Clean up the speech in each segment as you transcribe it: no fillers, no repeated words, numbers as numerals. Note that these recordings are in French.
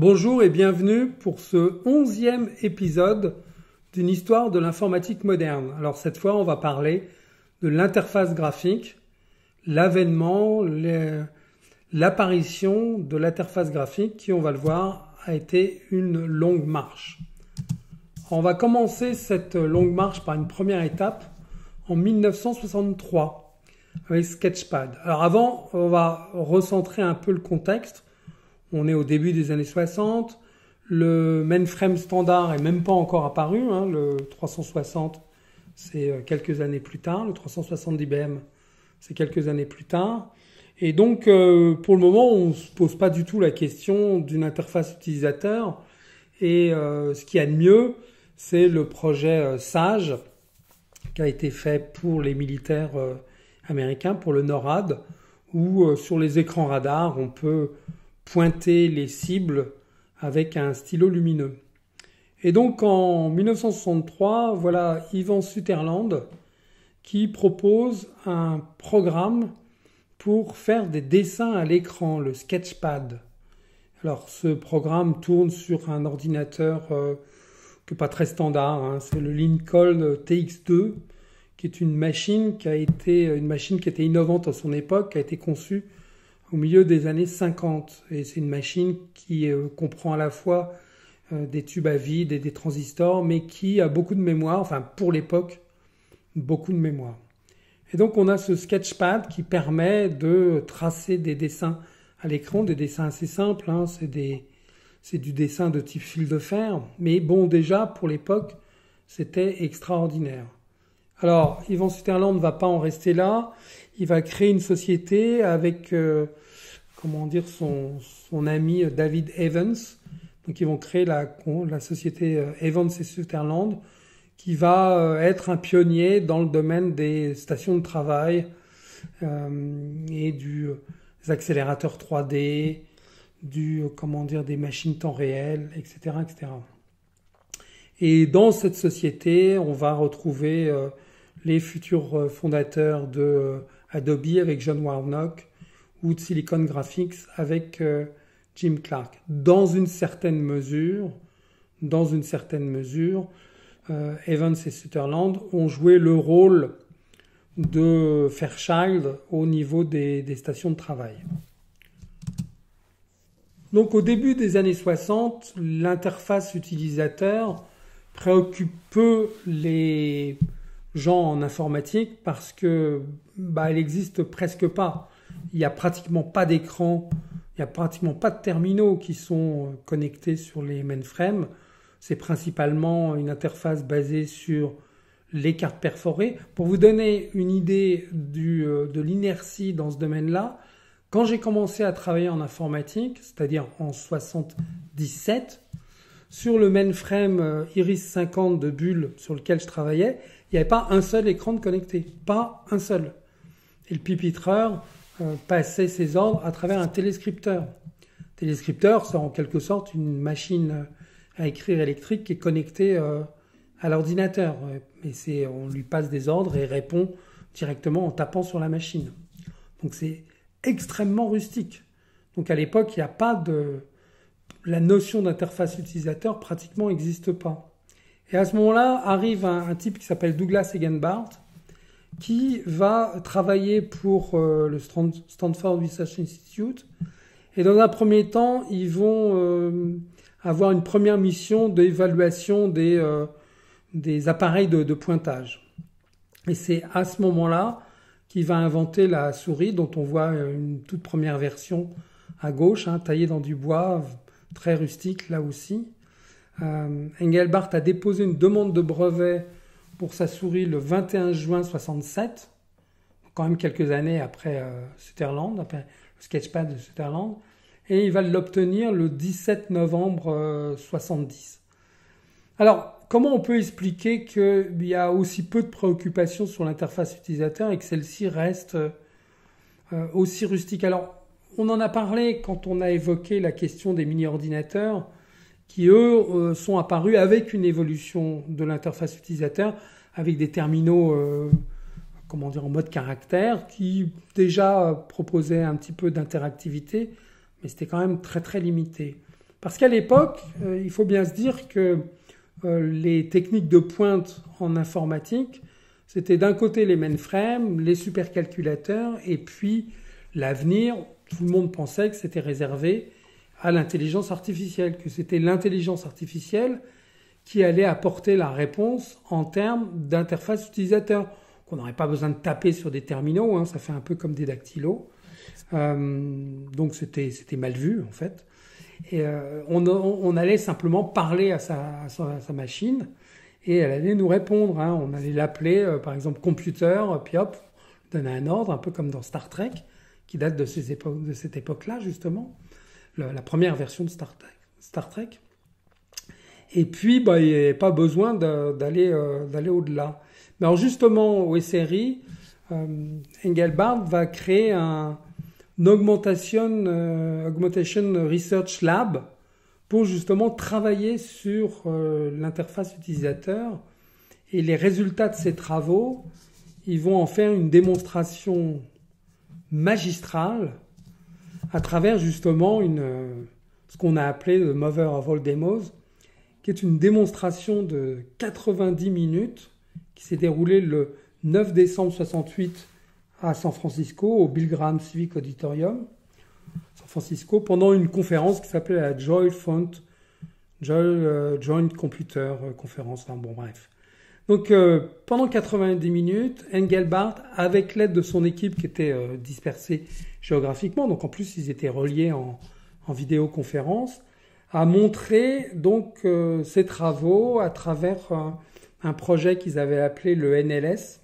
Bonjour et bienvenue pour ce 11e épisode d'une histoire de l'informatique moderne. Alors cette fois, on va parler de l'interface graphique, l'avènement, l'apparition de l'interface graphique qui, on va le voir, a été une longue marche. On va commencer cette longue marche par une première étape en 1963 avec Sketchpad. Alors avant, on va recentrer un peu le contexte. On est au début des années 60. Le mainframe standard est même pas encore apparu. Le 360, c'est quelques années plus tard. Le 360 d'IBM, c'est quelques années plus tard. Et donc, pour le moment, on se pose pas du tout la question d'une interface utilisateur. Et ce qu'il y a de mieux, c'est le projet SAGE qui a été fait pour les militaires américains, pour le NORAD, où sur les écrans radars, on peut pointer les cibles avec un stylo lumineux. Et donc en 1963, voilà Ivan Sutherland qui propose un programme pour faire des dessins à l'écran, le Sketchpad. Alors ce programme tourne sur un ordinateur qui n'est pas très standard, c'est le Lincoln TX2, qui est une machine qui était innovante à son époque, qui a été conçue au milieu des années 50. Et c'est une machine qui comprend à la fois des tubes à vide et des transistors, mais qui a beaucoup de mémoire, enfin pour l'époque, beaucoup de mémoire. Et donc on a ce Sketchpad qui permet de tracer des dessins à l'écran, des dessins assez simples, c'est du dessin de type fil de fer, mais bon déjà pour l'époque c'était extraordinaire. Alors Ivan Sutherland ne va pas en rester là, il va créer une société avec son ami David Evans. Donc ils vont créer la société Evans et Sutherland qui va être un pionnier dans le domaine des stations de travail et des accélérateurs 3D, des machines temps réel, etc., etc. Et dans cette société, on va retrouver les futurs fondateurs de Adobe avec John Warnock ou de Silicon Graphics avec Jim Clark. Dans une certaine mesure, Evans et Sutherland ont joué le rôle de Fairchild au niveau des stations de travail. Donc au début des années 60, l'interface utilisateur préoccupe peu les gens en informatique parce que elle existe presque pas. Il n'y a pratiquement pas d'écran, il n'y a pratiquement pas de terminaux qui sont connectés sur les mainframes. C'est principalement une interface basée sur les cartes perforées. Pour vous donner une idée de l'inertie dans ce domaine-là, quand j'ai commencé à travailler en informatique, c'est-à-dire en 77, sur le mainframe Iris 50 de Bull sur lequel je travaillais, il n'y avait pas un seul écran de connecté, pas un seul. Et le pupitreur passait ses ordres à travers un téléscripteur. Téléscripteur, c'est en quelque sorte une machine à écrire électrique qui est connectée à l'ordinateur. Mais on lui passe des ordres et il répond directement en tapant sur la machine. Donc c'est extrêmement rustique. Donc à l'époque, il n'y a pas la notion d'interface utilisateur pratiquement n'existe pas. Et à ce moment-là, arrive un type qui s'appelle Douglas Egenbart, qui va travailler pour le Stanford Research Institute. Et dans un premier temps, ils vont avoir une première mission d'évaluation des appareils de pointage. Et c'est à ce moment-là qu'il va inventer la souris, dont on voit une toute première version à gauche, taillée dans du bois, très rustique là aussi. Engelbart a déposé une demande de brevet pour sa souris le 21 juin 67, quand même quelques années après Sutherland, après le Sketchpad de Sutherland, et il va l'obtenir le 17 novembre 70. Alors, comment on peut expliquer qu'il y a aussi peu de préoccupations sur l'interface utilisateur et que celle-ci reste aussi rustique? Alors, on en a parlé quand on a évoqué la question des mini-ordinateurs, qui eux sont apparus avec une évolution de l'interface utilisateur, avec des terminaux en mode caractère, qui déjà proposaient un petit peu d'interactivité, mais c'était quand même très très limité. Parce qu'à l'époque, il faut bien se dire que les techniques de pointe en informatique, c'était d'un côté les mainframes, les supercalculateurs, et puis l'avenir, tout le monde pensait que c'était réservé à l'intelligence artificielle, que c'était l'intelligence artificielle qui allait apporter la réponse en termes d'interface utilisateur. Qu'on n'aurait pas besoin de taper sur des terminaux, hein, ça fait un peu comme des dactylos. Donc c'était mal vu en fait. Et on allait simplement parler à sa machine et elle allait nous répondre. Hein. On allait l'appeler par exemple computer, puis hop, donner un ordre, un peu comme dans Star Trek, qui date de cette époque-là justement, la première version de Star Trek. Et puis il n'y avait pas besoin d'aller au-delà. Mais alors justement au SRI, Engelbart va créer un Augmentation Research Lab pour justement travailler sur l'interface utilisateur, et les résultats de ces travaux, ils vont en faire une démonstration magistrale à travers justement ce qu'on a appelé le Mother of All Demos, qui est une démonstration de 90 minutes qui s'est déroulée le 9 décembre 68 à San Francisco, au Bill Graham Civic Auditorium, San Francisco, pendant une conférence qui s'appelait la Joint Computer Conference. Enfin, bon, bref. Donc, pendant 90 minutes, Engelbart, avec l'aide de son équipe qui était dispersée géographiquement, donc en plus ils étaient reliés en vidéoconférence, a montré donc ses travaux à travers un projet qu'ils avaient appelé le NLS,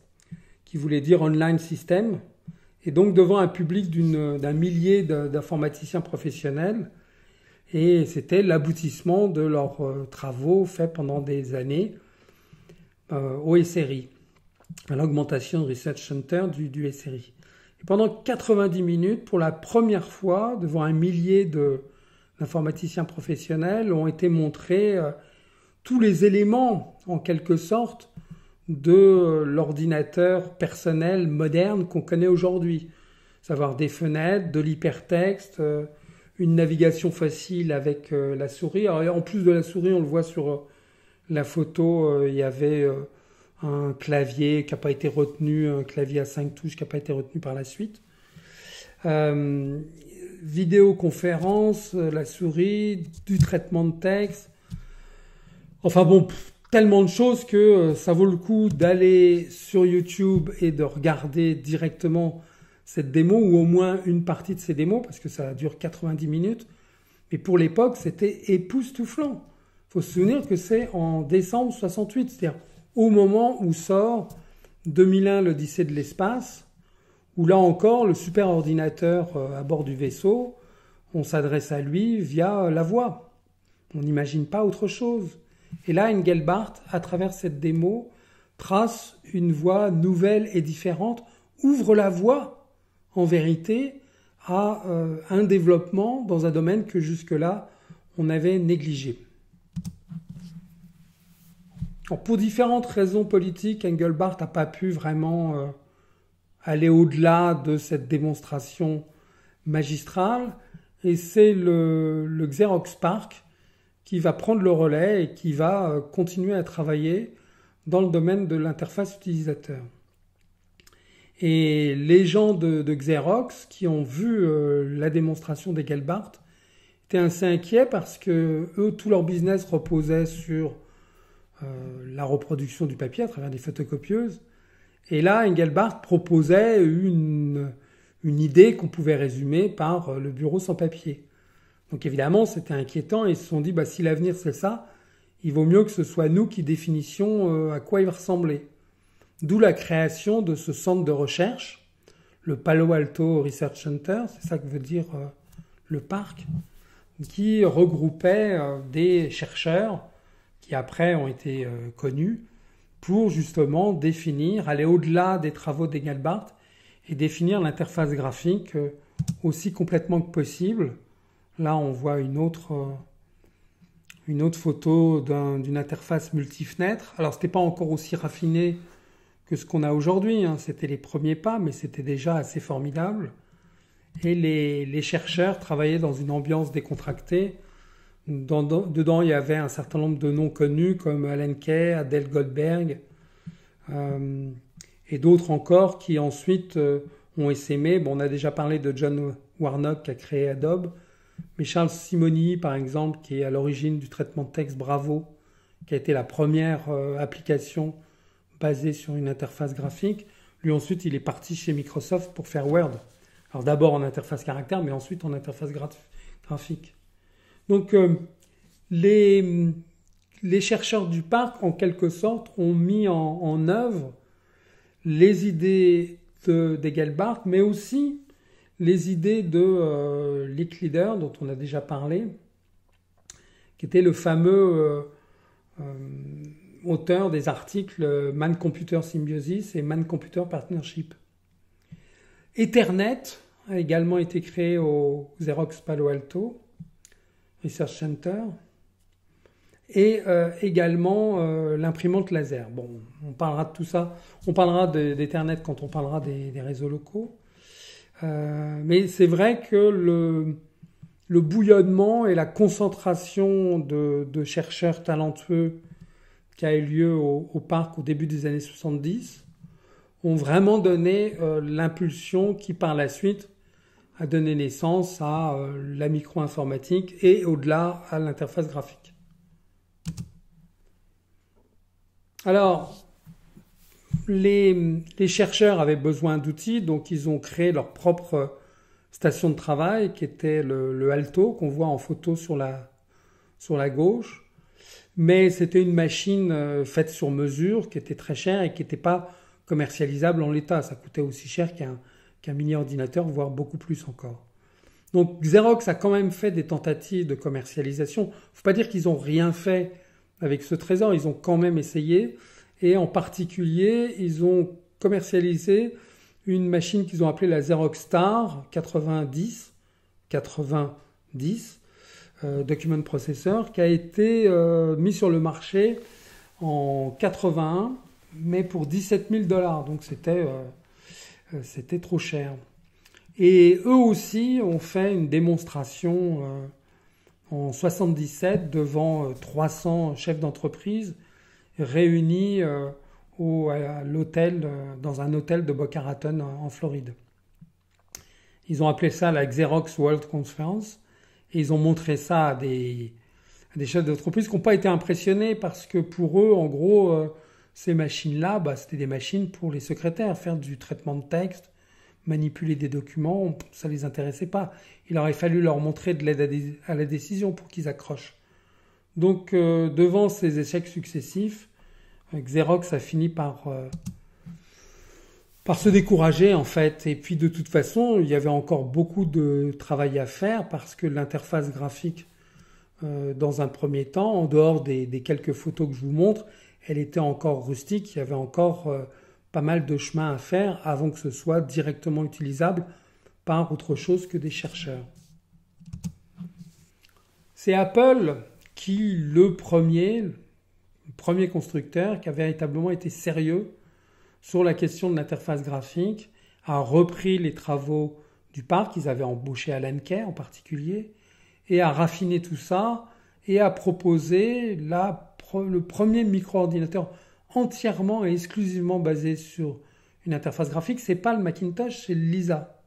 qui voulait dire Online System, et donc devant un public d'un millier d'informaticiens professionnels. Et c'était l'aboutissement de leurs travaux faits pendant des années au SRI, à l'Augmentation Research Center du SRI. Et pendant 90 minutes, pour la première fois, devant un millier d'informaticiens professionnels, ont été montrés tous les éléments, en quelque sorte, de l'ordinateur personnel moderne qu'on connaît aujourd'hui. Savoir des fenêtres, de l'hypertexte, une navigation facile avec la souris. Alors, en plus de la souris, on le voit sur la photo, il y avait un clavier qui n'a pas été retenu, un clavier à 5 touches qui n'a pas été retenu par la suite. Vidéoconférence, la souris, du traitement de texte. Enfin bon, tellement de choses que ça vaut le coup d'aller sur YouTube et de regarder directement cette démo, ou au moins une partie de ces démos, parce que ça dure 90 minutes. Mais pour l'époque, c'était époustouflant. Il faut se souvenir que c'est en décembre 68, c'est-à-dire au moment où sort 2001 l'Odyssée de l'espace, où là encore, le superordinateur à bord du vaisseau, on s'adresse à lui via la voix. On n'imagine pas autre chose. Et là, Engelbart, à travers cette démo, trace une voie nouvelle et différente, ouvre la voie, en vérité, à un développement dans un domaine que jusque-là, on avait négligé. Alors, pour différentes raisons politiques, Engelbart n'a pas pu vraiment aller au-delà de cette démonstration magistrale, et c'est le Xerox PARC qui va prendre le relais et qui va continuer à travailler dans le domaine de l'interface utilisateur. Et les gens de Xerox qui ont vu la démonstration d'Engelbart étaient assez inquiets parce que eux, tout leur business reposait sur la reproduction du papier à travers des photocopieuses. Et là, Engelbart proposait une idée qu'on pouvait résumer par le bureau sans papier. Donc évidemment, c'était inquiétant et ils se sont dit, si l'avenir c'est ça, il vaut mieux que ce soit nous qui définissions à quoi il va ressembler. D'où la création de ce centre de recherche, le Palo Alto Research Center, c'est ça que veut dire le parc, qui regroupait des chercheurs qui après ont été connus pour justement définir, aller au-delà des travaux d'Engelbart et définir l'interface graphique aussi complètement que possible. Là, on voit une autre photo d'une interface multifenêtre. Alors, c'était pas encore aussi raffiné que ce qu'on a aujourd'hui, hein. C'était les premiers pas, mais c'était déjà assez formidable. Et les chercheurs travaillaient dans une ambiance décontractée, Dedans, il y avait un certain nombre de noms connus comme Alan Kay, Adele Goldberg et d'autres encore qui ensuite ont essaimé. Bon, on a déjà parlé de John Warnock qui a créé Adobe, mais Charles Simonyi, par exemple, qui est à l'origine du traitement de texte Bravo, qui a été la première application basée sur une interface graphique. Lui, ensuite, il est parti chez Microsoft pour faire Word. Alors d'abord en interface caractère, mais ensuite en interface graphique. Donc les chercheurs du parc, en quelque sorte, ont mis en œuvre les idées d'Engelbart, mais aussi les idées de Leck Leader, dont on a déjà parlé, qui était le fameux auteur des articles Man-Computer Symbiosis et Man-Computer Partnership. Ethernet a également été créé au Xerox Palo Alto Research Center et également l'imprimante laser. Bon, on parlera de tout ça. On parlera d'Ethernet quand on parlera des réseaux locaux. Mais c'est vrai que le bouillonnement et la concentration de chercheurs talentueux qui a eu lieu au parc au début des années 70 ont vraiment donné l'impulsion qui par la suite a donné naissance à la micro-informatique et au-delà à l'interface graphique. Alors, les chercheurs avaient besoin d'outils, donc ils ont créé leur propre station de travail qui était le Alto qu'on voit en photo sur la gauche. Mais c'était une machine faite sur mesure qui était très chère et qui n'était pas commercialisable en l'état. Ça coûtait aussi cher qu'un mini-ordinateur, voire beaucoup plus encore. Donc Xerox a quand même fait des tentatives de commercialisation. Il ne faut pas dire qu'ils n'ont rien fait avec ce trésor, ils ont quand même essayé. Et en particulier, ils ont commercialisé une machine qu'ils ont appelée la Xerox Star 90 Document Processor, qui a été mis sur le marché en 81, mais pour $17 000. Donc c'était trop cher. Et eux aussi ont fait une démonstration en 77 devant 300 chefs d'entreprise réunis à l'hôtel, dans un hôtel de Boca Raton en Floride. Ils ont appelé ça la Xerox World Conference et ils ont montré ça à des chefs d'entreprise qui n'ont pas été impressionnés parce que pour eux, en gros, ces machines-là, c'était des machines pour les secrétaires, faire du traitement de texte, manipuler des documents, ça les intéressait pas. Il aurait fallu leur montrer de l'aide à la décision pour qu'ils accrochent. Donc, devant ces échecs successifs, Xerox a fini par se décourager en fait. Et puis de toute façon, il y avait encore beaucoup de travail à faire parce que l'interface graphique, dans un premier temps, en dehors des quelques photos que je vous montre, elle était encore rustique. Il y avait encore pas mal de chemin à faire avant que ce soit directement utilisable par autre chose que des chercheurs. C'est Apple qui, le premier constructeur qui a véritablement été sérieux sur la question de l'interface graphique, a repris les travaux du parc, ils avaient embauché Alan Kay en particulier, et a raffiné tout ça, et a proposé le premier micro-ordinateur entièrement et exclusivement basé sur une interface graphique. C'est pas le Macintosh, c'est le Lisa,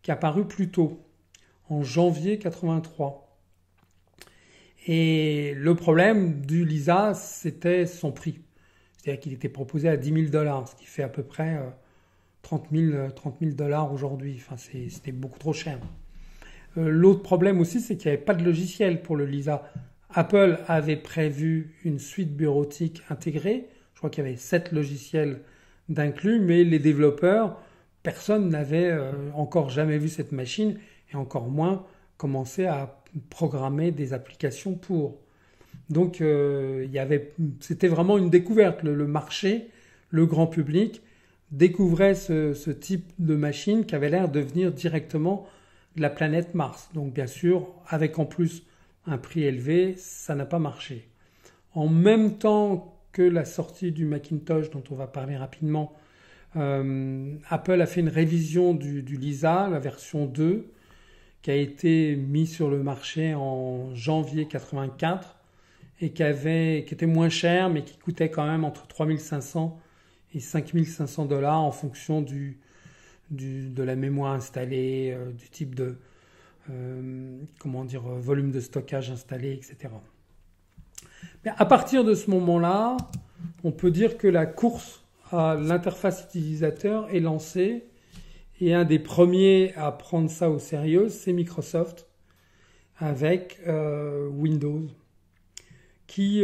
qui est apparu plus tôt, en janvier 83. Et le problème du Lisa, c'était son prix. C'est-à-dire qu'il était proposé à $10 000, ce qui fait à peu près $30 000 aujourd'hui. Enfin, c'était beaucoup trop cher. L'autre problème aussi, c'est qu'il n'y avait pas de logiciel pour le Lisa. Apple avait prévu une suite bureautique intégrée. Je crois qu'il y avait 7 logiciels d'inclus, mais les développeurs, personne n'avait encore jamais vu cette machine et encore moins commencé à programmer des applications pour. Donc c'était vraiment une découverte. Le marché, le grand public découvrait ce type de machine qui avait l'air de venir directement de la planète Mars. Donc bien sûr, avec en plus un prix élevé, ça n'a pas marché. En même temps que la sortie du Macintosh, dont on va parler rapidement, Apple a fait une révision du Lisa, la version 2, qui a été mis sur le marché en janvier 84 et qui était moins cher, mais qui coûtait quand même entre 3500 et 5500 $ en fonction de la mémoire installée, du type de volume de stockage installé, etc. Mais à partir de ce moment-là, on peut dire que la course à l'interface utilisateur est lancée, et un des premiers à prendre ça au sérieux, c'est Microsoft avec Windows, qui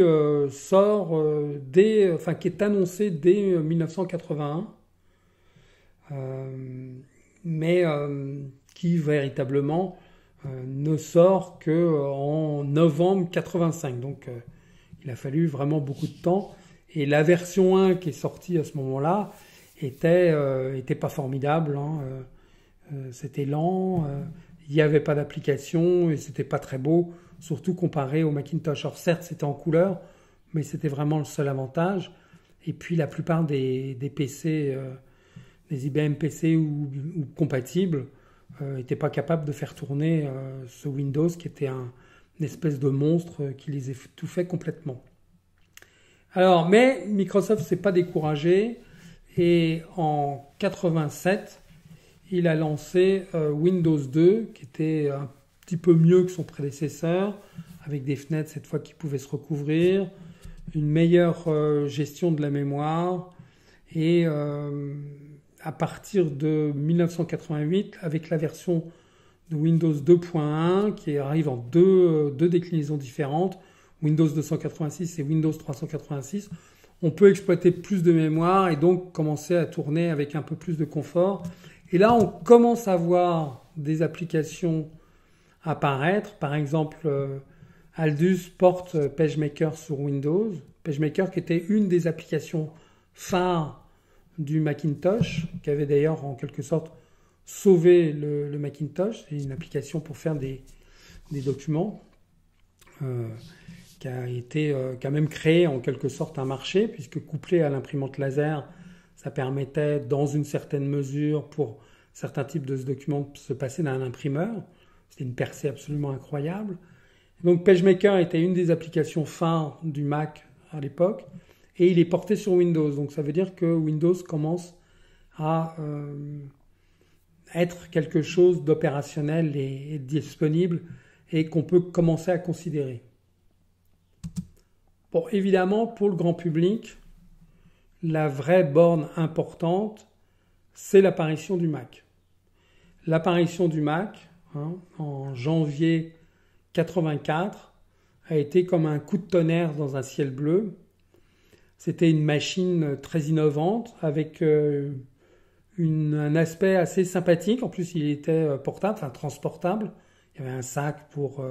qui est annoncé dès 1981, mais qui véritablement ne sort qu'en novembre 85. Donc il a fallu vraiment beaucoup de temps. Et la version 1 qui est sortie à ce moment-là était pas formidable. C'était lent, il n'y avait pas d'application et c'était pas très beau, surtout comparé au Macintosh. Alors certes, c'était en couleur, mais c'était vraiment le seul avantage. Et puis la plupart des PC, des IBM PC ou compatibles, n'étaient pas capables de faire tourner ce Windows qui était une espèce de monstre qui les étouffait complètement. Alors, mais Microsoft s'est pas découragé et en 87, il a lancé Windows 2 qui était un petit peu mieux que son prédécesseur, avec des fenêtres cette fois qui pouvaient se recouvrir, une meilleure gestion de la mémoire et à partir de 1988, avec la version de Windows 2.1 qui arrive en deux déclinaisons différentes, Windows 286 et Windows 386, on peut exploiter plus de mémoire et donc commencer à tourner avec un peu plus de confort. Et là, on commence à voir des applications apparaître. Par exemple, Aldus porte PageMaker sur Windows. PageMaker qui était une des applications phares du Macintosh, qui avait d'ailleurs en quelque sorte sauvé le Macintosh. C'est une application pour faire des documents. Qui a même créé en quelque sorte un marché, puisque couplé à l'imprimante laser, ça permettait dans une certaine mesure pour certains types de documents de se passer d'un imprimeur. C'était une percée absolument incroyable. Donc PageMaker était une des applications phares du Mac à l'époque, et il est porté sur Windows. Donc ça veut dire que Windows commence à être quelque chose d'opérationnel et disponible, et qu'on peut commencer à considérer. Bon, évidemment, pour le grand public, la vraie borne importante, c'est l'apparition du Mac. L'apparition du Mac, en janvier 84, a été comme un coup de tonnerre dans un ciel bleu. C'était une machine très innovante, avec un aspect assez sympathique. En plus, il était portable, enfin transportable. Il y avait un sac pour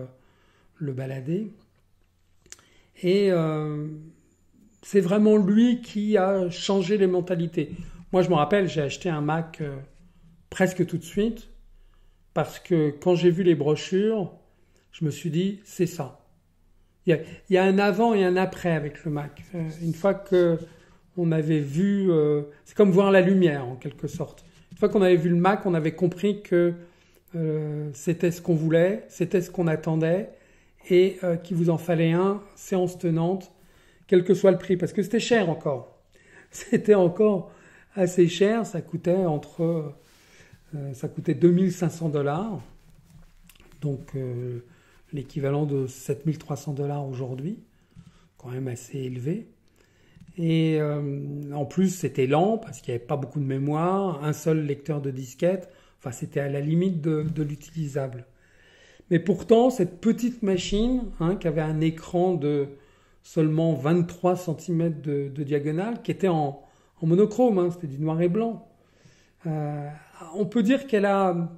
le balader. Et c'est vraiment lui qui a changé les mentalités. Moi, je me rappelle, j'ai acheté un Mac presque tout de suite parce que quand j'ai vu les brochures, je me suis dit, c'est ça. Il y a un avant et un après avec le Mac. Une fois que on avait vu, c'est comme voir la lumière en quelque sorte. Une fois qu'on avait vu le Mac, on avait compris que c'était ce qu'on voulait, c'était ce qu'on attendait. Et qu'il vous en fallait un, séance tenante, quel que soit le prix, parce que c'était cher encore. C'était encore assez cher, ça coûtait 2500 $, donc l'équivalent de 7300 $ aujourd'hui, quand même assez élevé. Et en plus, c'était lent, parce qu'il n'y avait pas beaucoup de mémoire, un seul lecteur de disquette, enfin c'était à la limite de l'utilisable. Mais pourtant, cette petite machine, qui avait un écran de seulement 23 cm de diagonale, qui était en monochrome, c'était du noir et blanc, on peut dire qu'elle a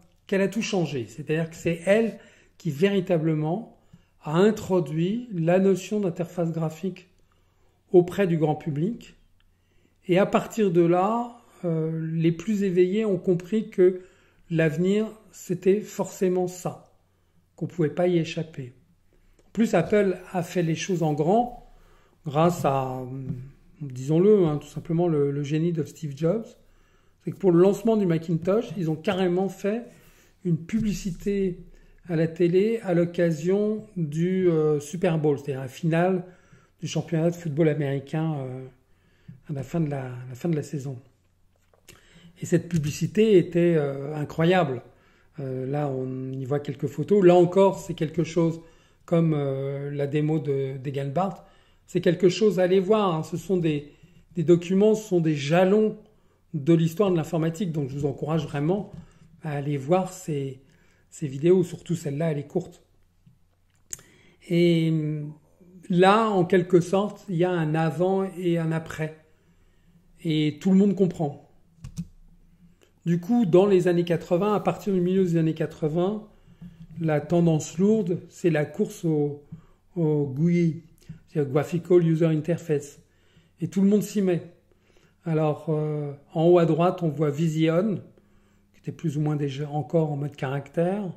tout changé. C'est-à-dire que c'est elle qui véritablement a introduit la notion d'interface graphique auprès du grand public. Et à partir de là, les plus éveillés ont compris que l'avenir, c'était forcément ça, qu'on ne pouvait pas y échapper. En plus, Apple a fait les choses en grand grâce à, disons-le, tout simplement le génie de Steve Jobs. C'est que pour le lancement du Macintosh, ils ont carrément fait une publicité à la télé à l'occasion du Super Bowl, c'est-à-dire la finale du championnat de football américain à la fin de la saison. Et cette publicité était incroyable. Là, on y voit quelques photos. Là encore, c'est quelque chose comme la démo d'Egenbart. C'est quelque chose à aller voir. Hein. Ce sont des documents, ce sont des jalons de l'histoire de l'informatique. Donc, je vous encourage vraiment à aller voir ces vidéos. Surtout celle-là, elle est courte. Et là, en quelque sorte, il y a un avant et un après. Et tout le monde comprend. Du coup, dans les années 80, à partir du milieu des années 80, la tendance lourde, c'est la course au GUI, c'est-à-dire Graphical User Interface. Et tout le monde s'y met. Alors, en haut à droite, on voit Vision, qui était plus ou moins déjà encore en mode caractère.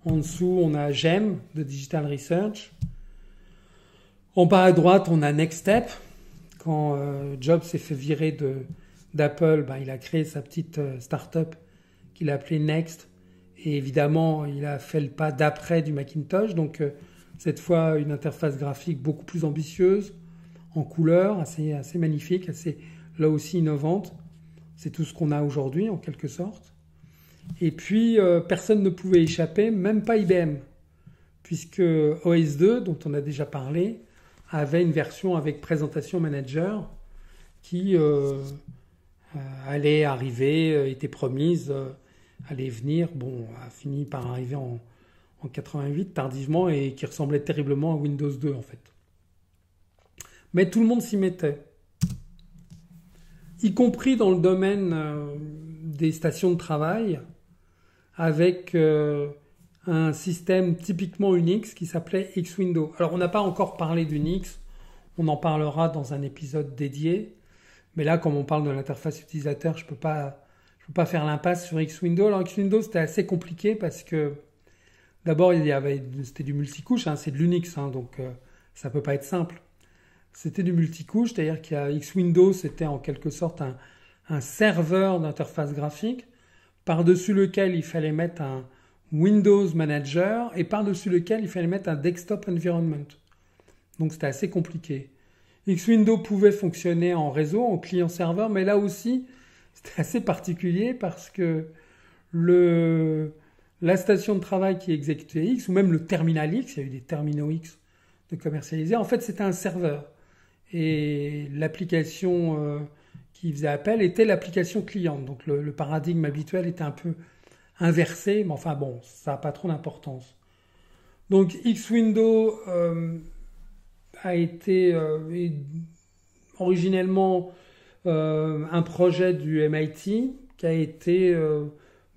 En dessous, on a GEM, de Digital Research. En bas à droite, on a Next Step. Quand Jobs s'est fait virer d'Apple, il a créé sa petite start-up qu'il a appelée Next. Et évidemment, il a fait le pas d'après du Macintosh. Donc, cette fois, une interface graphique beaucoup plus ambitieuse, en couleur, assez magnifique, assez là aussi innovante. C'est tout ce qu'on a aujourd'hui, en quelque sorte. Et puis, personne ne pouvait échapper, même pas IBM, puisque OS2, dont on a déjà parlé, avait une version avec Présentation Manager qui allait arriver, était promise, allait venir, a fini par arriver en 88 tardivement et qui ressemblait terriblement à Windows 2 en fait. Mais tout le monde s'y mettait, y compris dans le domaine des stations de travail, avec un système typiquement Unix qui s'appelait X-Window. Alors on n'a pas encore parlé d'Unix, on en parlera dans un épisode dédié, mais là comme on parle de l'interface utilisateur, je peux pas faire l'impasse sur X-Window. Alors X-Window c'était assez compliqué parce que d'abord c'était du multicouche, hein, c'est de l'Unix, hein, donc ça peut pas être simple. C'était du multicouche, c'est-à-dire qu'il y a X-Window, c'était en quelque sorte un serveur d'interface graphique par-dessus lequel il fallait mettre un Windows Manager et par-dessus lequel il fallait mettre un Desktop Environment. Donc c'était assez compliqué. X-Window pouvait fonctionner en réseau, en client-serveur, mais là aussi c'était assez particulier parce que la station de travail qui exécutait X, ou même le terminal X, il y a eu des terminaux X de commercialisés, en fait c'était un serveur. Et l'application qui faisait appel était l'application cliente. Donc le paradigme habituel était un peu inversé, mais enfin bon, ça n'a pas trop d'importance. Donc X-Window a été originellement un projet du MIT qui a été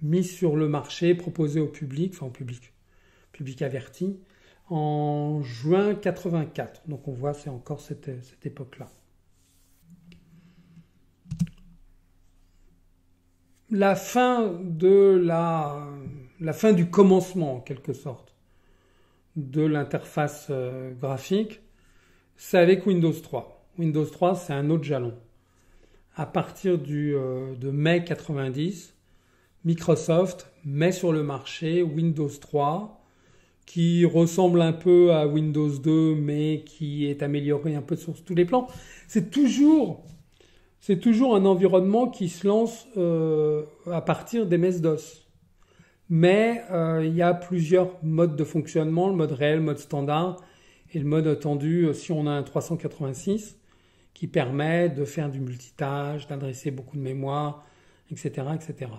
mis sur le marché, proposé au public, enfin au public averti, en juin 84. Donc on voit, c'est encore cette époque-là. La fin du commencement, en quelque sorte, de l'interface graphique, c'est avec Windows 3. Windows 3, c'est un autre jalon. À partir de mai 90, Microsoft met sur le marché Windows 3, qui ressemble un peu à Windows 2, mais qui est amélioré un peu sur tous les plans. C'est toujours un environnement qui se lance à partir des MS-DOS. Mais il y a plusieurs modes de fonctionnement, le mode réel, le mode standard, et le mode attendu si on a un 386, qui permet de faire du multitâche, d'adresser beaucoup de mémoire, etc., etc.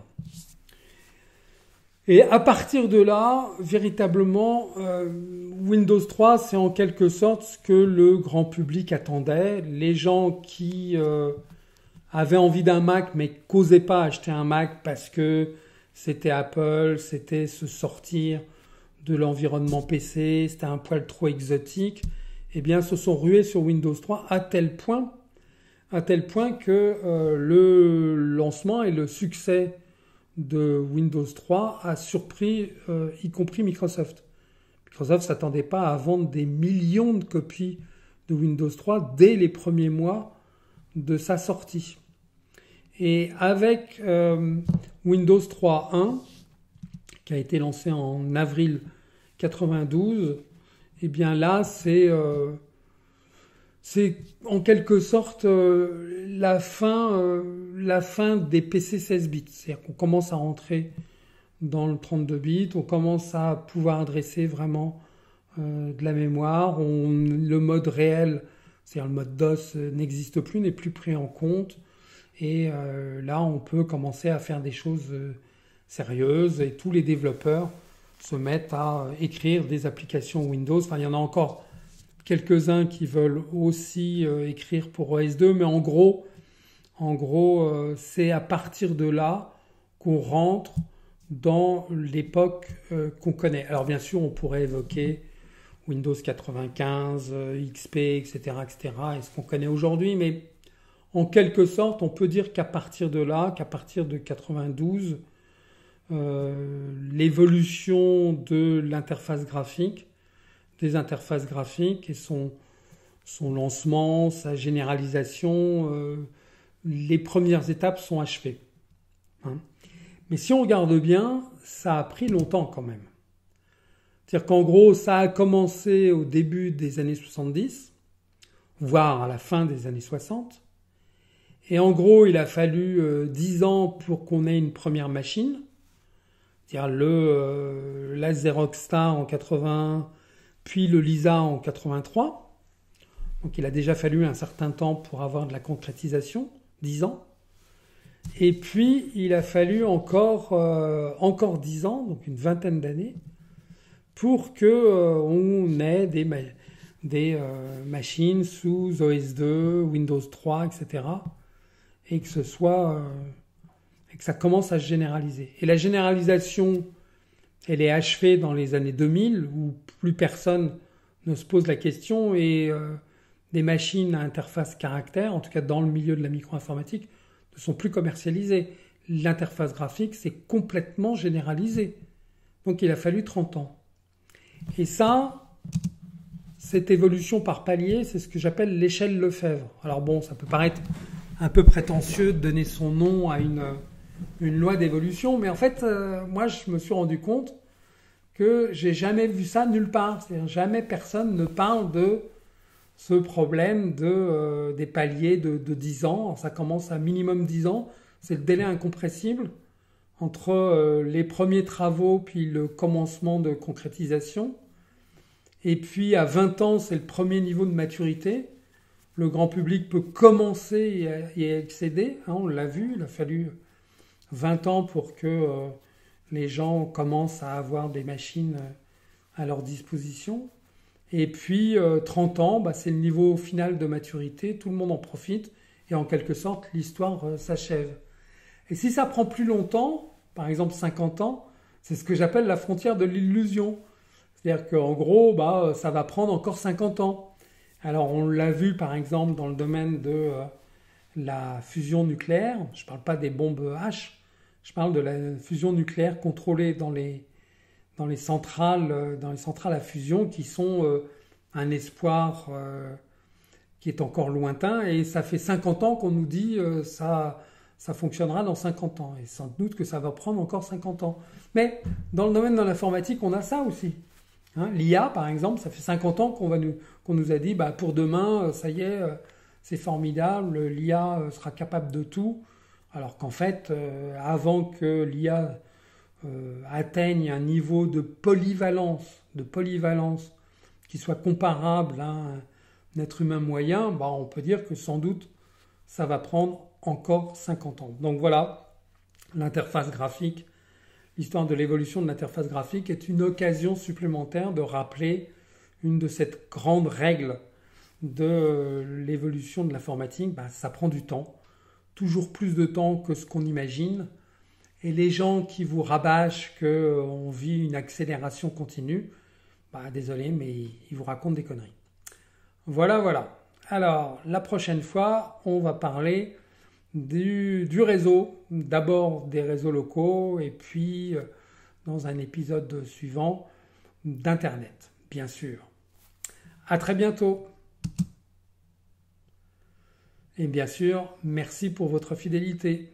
Et à partir de là, véritablement, Windows 3, c'est en quelque sorte ce que le grand public attendait. Les gens qui avaient envie d'un Mac, mais qu'osaient pas acheter un Mac parce que c'était Apple, c'était se sortir de l'environnement PC, c'était un poil trop exotique, eh bien, se sont rués sur Windows 3 à tel point que le lancement et le succès de Windows 3 a surpris y compris Microsoft. Microsoft s'attendait pas à vendre des millions de copies de Windows 3 dès les premiers mois de sa sortie. Et avec Windows 3.1, qui a été lancé en avril 92, eh bien là, c'est en quelque sorte la fin des PC 16 bits. C'est-à-dire qu'on commence à rentrer dans le 32 bits, on commence à pouvoir adresser vraiment de la mémoire. Le mode réel, c'est-à-dire le mode DOS, n'existe plus, n'est plus pris en compte. Et là, on peut commencer à faire des choses sérieuses et tous les développeurs se mettent à écrire des applications Windows. Enfin, il y en a encore quelques-uns qui veulent aussi écrire pour OS2, mais en gros, c'est à partir de là qu'on rentre dans l'époque qu'on connaît. Alors bien sûr, on pourrait évoquer Windows 95, XP, etc., etc., et ce qu'on connaît aujourd'hui, mais en quelque sorte, on peut dire qu'à partir de là, qu'à partir de 92, l'évolution de l'interface graphique, des interfaces graphiques et son lancement, sa généralisation, les premières étapes sont achevées. Hein. Mais si on regarde bien, ça a pris longtemps quand même. C'est-à-dire qu'en gros, ça a commencé au début des années 70, voire à la fin des années 60. Et en gros, il a fallu 10 ans pour qu'on ait une première machine. C'est-à-dire la Xerox Star en 80, puis le Lisa en 83. Donc il a déjà fallu un certain temps pour avoir de la concrétisation, 10 ans. Et puis il a fallu encore 10 ans, donc une vingtaine d'années, pour qu'on ait des machines sous OS2, Windows 3, etc. Et que et que ça commence à se généraliser. Et la généralisation, elle est achevée dans les années 2000, où plus personne ne se pose la question, et des machines à interface caractère, en tout cas dans le milieu de la micro-informatique, ne sont plus commercialisées. L'interface graphique s'est complètement généralisée. Donc il a fallu 30 ans. Et ça, cette évolution par palier, c'est ce que j'appelle l'échelle Lefebvre. Alors bon, ça peut paraître un peu prétentieux de donner son nom à une loi d'évolution, mais en fait, moi, je me suis rendu compte que j'ai jamais vu ça nulle part. C'est-à-dire, jamais personne ne parle de ce problème des paliers de 10 ans. Ça commence à minimum 10 ans. C'est le délai incompressible entre les premiers travaux puis le commencement de concrétisation. Et puis à 20 ans, c'est le premier niveau de maturité. Le grand public peut commencer et accéder. Hein, on l'a vu, il a fallu 20 ans pour que les gens commencent à avoir des machines à leur disposition. Et puis 30 ans, c'est le niveau final de maturité, tout le monde en profite et en quelque sorte l'histoire s'achève. Et si ça prend plus longtemps, par exemple 50 ans, c'est ce que j'appelle la frontière de l'illusion. C'est-à-dire qu'en gros, ça va prendre encore 50 ans. Alors on l'a vu par exemple dans le domaine de la fusion nucléaire, je ne parle pas des bombes H, je parle de la fusion nucléaire contrôlée dans les centrales à fusion qui sont un espoir qui est encore lointain, et ça fait 50 ans qu'on nous dit ça fonctionnera dans 50 ans, et sans doute que ça va prendre encore 50 ans. Mais dans le domaine de l'informatique, on a ça aussi. Hein, l'IA, par exemple, ça fait 50 ans qu'on nous a dit pour demain, ça y est, c'est formidable, l'IA sera capable de tout, alors qu'en fait, avant que l'IA atteigne un niveau de polyvalence qui soit comparable à un être humain moyen, on peut dire que sans doute ça va prendre encore 50 ans. Donc voilà, l'interface graphique, l'histoire de l'évolution de l'interface graphique est une occasion supplémentaire de rappeler une de ces grandes règles de l'évolution de l'informatique. Ça prend du temps, toujours plus de temps que ce qu'on imagine. Et les gens qui vous rabâchent qu'on vit une accélération continue, désolé, mais ils vous racontent des conneries. Voilà. Alors, la prochaine fois, on va parler du réseau, d'abord des réseaux locaux, et puis, dans un épisode suivant, d'Internet, bien sûr. À très bientôt. Et bien sûr, merci pour votre fidélité.